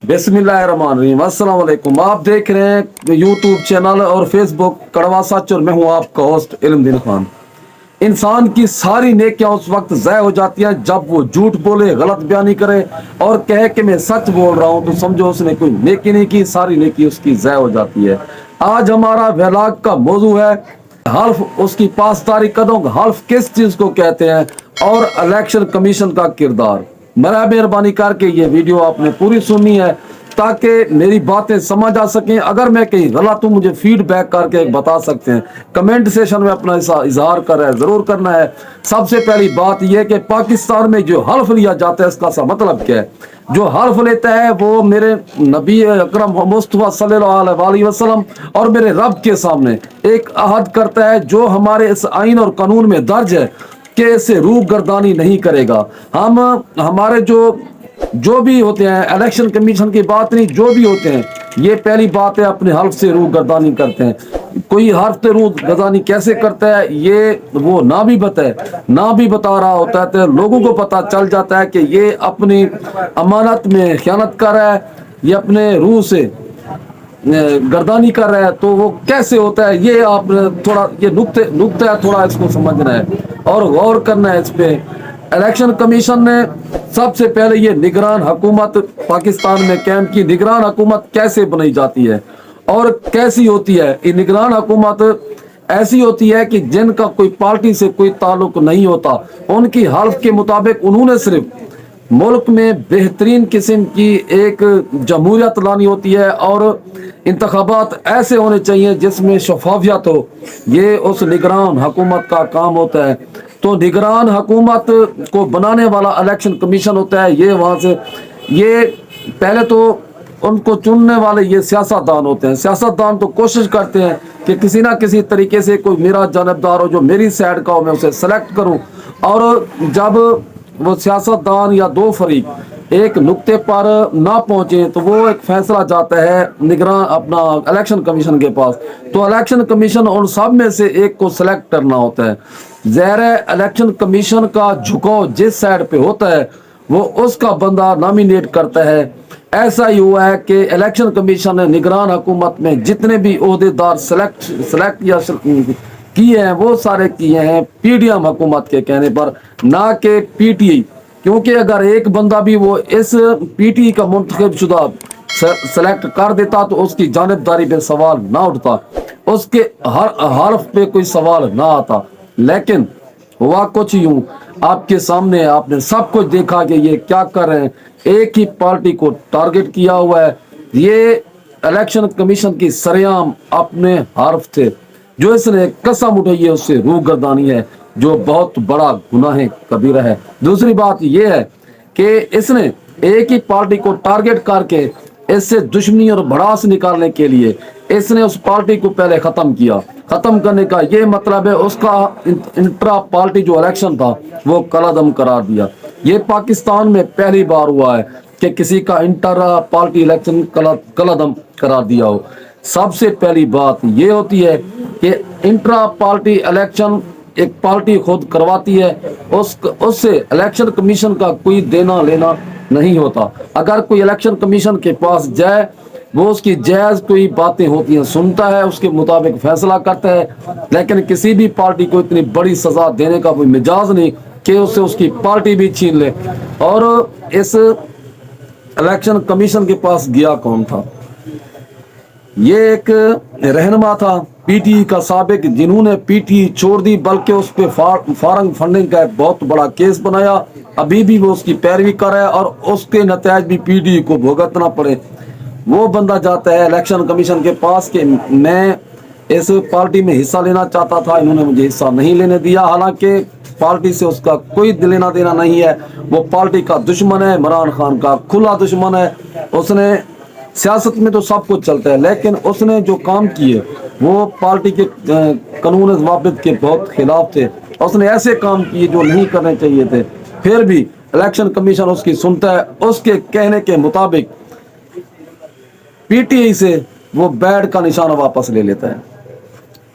बिस्मिल्लाहिर्रहमानिर्रहीम। अस्सलाम वालेकुम। आप देख रहे हैं यूट्यूब चैनल और फेसबुक कड़वा सच और मैं हूं आपका होस्ट इल्मदीन खान। इंसान की सारी नेकियां उस वक्त ज़ाय हो जाती हैं जब वो झूठ बोले, गलत बयानी करे और कहे कि मैं सच बोल रहा हूं, तो समझो उसने कोई नेकी नहीं की, सारी नेकी उसकी ज़ाय हो जाती है। आज हमारा व्लॉग का मौजू है हल्फ, उसकी पासदारी कदों का हल्फ किस चीज़ को कहते हैं और इलेक्शन कमीशन का किरदार। मेरा मेहरबानी करके ये वीडियो आपने पूरी सुननी है ताकि मेरी बातें समझ आ सकें। अगर मैं कहीं गलत हूँ मुझे फीडबैक करके बता सकते हैं, कमेंट सेशन में अपना इजहार कर रहा है ज़रूर करना है। सबसे पहली बात यह है कि पाकिस्तान में जो हल्फ लिया जाता है इसका सा मतलब क्या है। जो हल्फ लेता है वो मेरे नबी अकरम मुस्तफा सल्लल्लाहु अलैहि वसल्लम और मेरे रब के सामने एक अहद करता है जो हमारे इस आइन और कानून में दर्ज है कि इससे रूह गर्दानी नहीं करेगा। हम हमारे जो भी होते हैं, इलेक्शन कमीशन की बात नहीं, जो भी होते हैं, ये पहली बात है अपने हल्फ से रूह गर्दानी करते हैं। कोई हल्फ से रूह गर्दानी कैसे करता है ये वो ना भी बता रहा होता है तो लोगों को पता चल जाता है कि ये अपनी अमानत में खयानत कर रहा है, ये अपने रूह से गर्दानी कर रहा है। तो वो कैसे होता है ये आप थोड़ा ये नुक्ता है, थोड़ा इसको समझना है और गौर करना है इस पे। इलेक्शन कमीशन ने सबसे पहले ये निगरान हुकूमत पाकिस्तान में कैम की। निगरान हुकूमत कैसे बनाई जाती है और कैसी होती है? ये निगरान हुकूमत ऐसी होती है कि जिनका कोई पार्टी से कोई ताल्लुक नहीं होता, उनकी हल्फ के मुताबिक उन्होंने सिर्फ मुल्क में बेहतरीन किस्म की एक जमहूरियत लानी होती है और इंतखाबात ऐसे होने चाहिए जिसमें शफाफियत हो। ये उस निगरान हुकूमत का काम होता है। तो निगरान हुकूमत को बनाने वाला इलेक्शन कमीशन होता है। ये वहाँ से ये पहले तो उनको चुनने वाले ये सियासतदान होते हैं। सियासतदान तो कोशिश करते हैं कि किसी ना किसी तरीके से कोई मेरा जानबदार हो जो मेरी साइड का हो, मैं उसे सेलेक्ट करूं। और जब वो सियासतदान या दो फरीक एक नुक्ते पर ना पहुंचे तो वो एक फैसला जाता है निगरान अपना इलेक्शन कमीशन के पास। तो इलेक्शन कमीशन उन सब में से एक को सिलेक्ट करना होता है। ज़ाहिर है इलेक्शन कमीशन का झुकाव जिस साइड पे होता है वो उसका बंदा नॉमिनेट करता है। ऐसा ही हुआ है कि इलेक्शन कमीशन ने निगरान हुकूमत में जितने भी ओहदेदार सेलेक्ट या किए हैं वो सारे किए हैं पीडीएम हुकूमत के कहने पर, ना कि पीटीआई। क्योंकि अगर एक बंदा भी वो इस पीटीआई का मुंतखब शुदा सेलेक्ट कर देता तो उसकी जानिबदारी पे सवाल ना उठता, उसके हर हर्फ पे कोई सवाल ना आता। लेकिन हुआ कुछ यूं, आपके सामने आपने सब कुछ देखा कि ये क्या कर रहे हैं। एक ही पार्टी को टारगेट किया हुआ है। ये इलेक्शन कमीशन की सरेआम अपने हर्फ थे। जो इसने कसम उठाई है उससे रूह गर्दानी है, जो बहुत बड़ा गुनाह कबीरा है। दूसरी बात यह है कि इसने एक ही पार्टी को टारगेट करके इससे दुश्मनी और भड़ास निकालने के लिए इसने उस पार्टी को पहले खत्म किया। खत्म करने का ये मतलब है उसका इंट्रा पार्टी जो इलेक्शन था वो कलादम करार दिया। ये पाकिस्तान में पहली बार हुआ है कि किसी का इंटर पार्टी इलेक्शन कलादम करार दिया हो। सबसे पहली बात ये होती है कि इंट्रा पार्टी इलेक्शन एक पार्टी खुद करवाती है, उससे इलेक्शन कमीशन का कोई देना लेना नहीं होता। अगर कोई इलेक्शन कमीशन के पास जाए वो उसकी जायज़ कोई बातें होती हैं सुनता है, उसके मुताबिक फैसला करता है। लेकिन किसी भी पार्टी को इतनी बड़ी सजा देने का कोई मिजाज नहीं कि उससे उसकी पार्टी भी छीन ले। और इस इलेक्शन कमीशन के पास गया कौन था? ये एक रहनुमा था पीटीआई का साबिक, जिन्होंने पीटीआई छोड़ दी, बल्कि उस पर फॉरेन फंडिंग का एक बहुत बड़ा केस बनाया। अभी भी वो उसकी पैरवी कर रहा है और उसके नतीजे भी पीटीआई को भुगतना पड़े। वो बंदा जाता है इलेक्शन कमीशन के पास कि मैं इस पार्टी में हिस्सा लेना चाहता था, इन्होंने मुझे हिस्सा नहीं लेने दिया। हालांकि पार्टी से उसका कोई लेना देना नहीं है, वो पार्टी का दुश्मन है, इमरान खान का खुला दुश्मन है। उसने सियासत में तो सब कुछ चलता है, लेकिन उसने जो काम किए वो पार्टी के कानून ज़वाबित के बहुत खिलाफ थे। उसने ऐसे काम किए जो नहीं करने चाहिए थे। फिर भी इलेक्शन कमीशन उसकी सुनता है। उसके कहने के मुताबिक पीटीआई से वो बैड का निशाना वापस ले लेता है।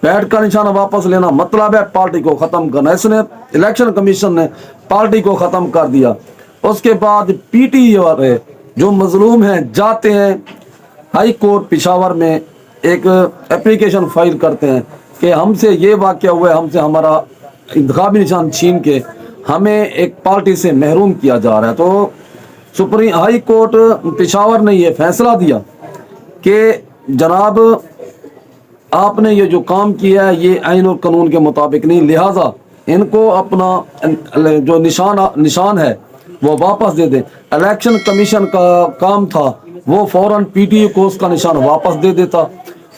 बैड का निशाना वापस लेना मतलब है पार्टी को खत्म करना। इसने इलेक्शन कमीशन ने पार्टी को खत्म कर दिया। उसके बाद पीटीआई वाले जो मजलूम हैं जाते हैं हाई कोर्ट पेशावर में, एक एप्लीकेशन फाइल करते हैं कि हमसे ये वाक़या हुआ है, हमसे हमारा इंतखाबी निशान छीन के हमें एक पार्टी से महरूम किया जा रहा है। तो सुप्रीम हाई कोर्ट पेशावर ने ये फैसला दिया कि जनाब आपने ये जो काम किया है ये आइन और कानून के मुताबिक नहीं, लिहाजा इनको अपना जो निशान है वो वापस दे दें। इलेक्शन कमीशन का काम था वो फौरन पीटीआई को उसका निशान वापस दे देता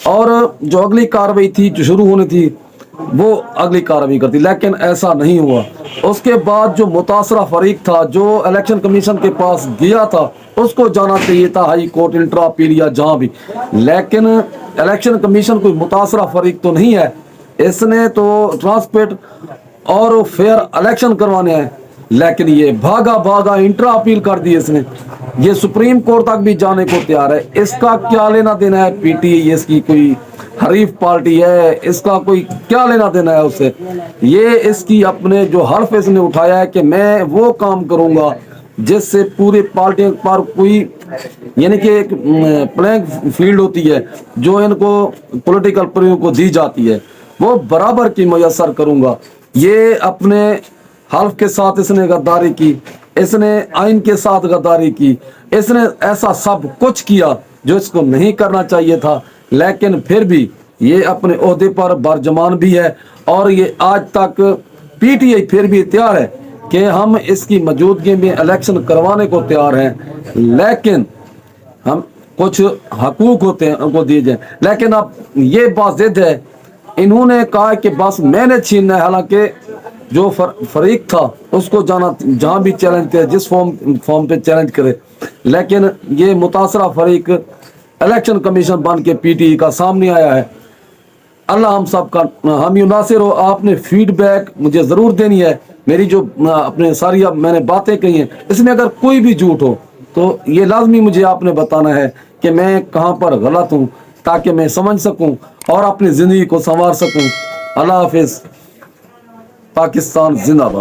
और जो अगली कार्रवाई थी जो शुरू होनी थी वो अगली कार्रवाई करती, लेकिन ऐसा नहीं हुआ। उसके बाद जो मुतासरा फरीक था जो इलेक्शन कमीशन के पास गया था उसको जाना चाहिए था हाई कोर्ट, इंट्रा अपील या जहाँ भी, लेकिन इलेक्शन कमीशन कोई मुतासरा फरीक तो नहीं है। इसने तो ट्रांसपेरेंट और फेयर इलेक्शन करवाने हैं, लेकिन ये भागा भागा इंट्रा अपील कर दी इसने, ये सुप्रीम कोर्ट तक भी जाने को तैयार है। इसका क्या लेना देना है पीटीआई, इसकी कोई हरीफ पार्टी है, इसका कोई क्या लेना देना है उससे। ये इसकी अपने जो हल्फ इसने उठाया है कि मैं वो काम करूंगा जिससे पूरी पार्टी पर कोई यानी कि एक प्लेइंग फील्ड होती है जो इनको पॉलिटिकल पार्टियों को दी जाती है वो बराबर की मुयस्सर करूंगा। ये अपने हल्फ के साथ इसने गद्दारी की, इसने आइन के साथ गद्दारी की, इसने ऐसा सब कुछ किया जो इसको नहीं करना चाहिए था, लेकिन फिर भी ये अपने ओहदे पर बरजमान भी है और ये आज तक पीटीआई फिर भी तैयार है कि हम इसकी मौजूदगी में इलेक्शन करवाने को तैयार हैं, लेकिन हम कुछ हकूक होते हैं उनको दिए जाए। लेकिन अब ये बात जिद है, इन्होंने कहा कि बस मैंने छीनना है, हालांकि जो फरीक था उसको जाना जहाँ भी चैलेंज करे, जिस फॉर्म पे चैलेंज करे, लेकिन ये मुतासरा फरीक इलेक्शन कमीशन बन के पीटीआई का सामने आया है। अल्लाह हम सब का हामी नासिर हो। आपने फीडबैक मुझे ज़रूर देनी है। मेरी जो अपने सारी मैंने बातें कही हैं इसमें अगर कोई भी झूठ हो तो ये लाजमी मुझे आपने बताना है कि मैं कहाँ पर गलत हूँ, ताकि मैं समझ सकूँ और अपनी ज़िंदगी को संवार सकूँ। अल्लाह हाफिज़। पाकिस्तान जिंदाबाद।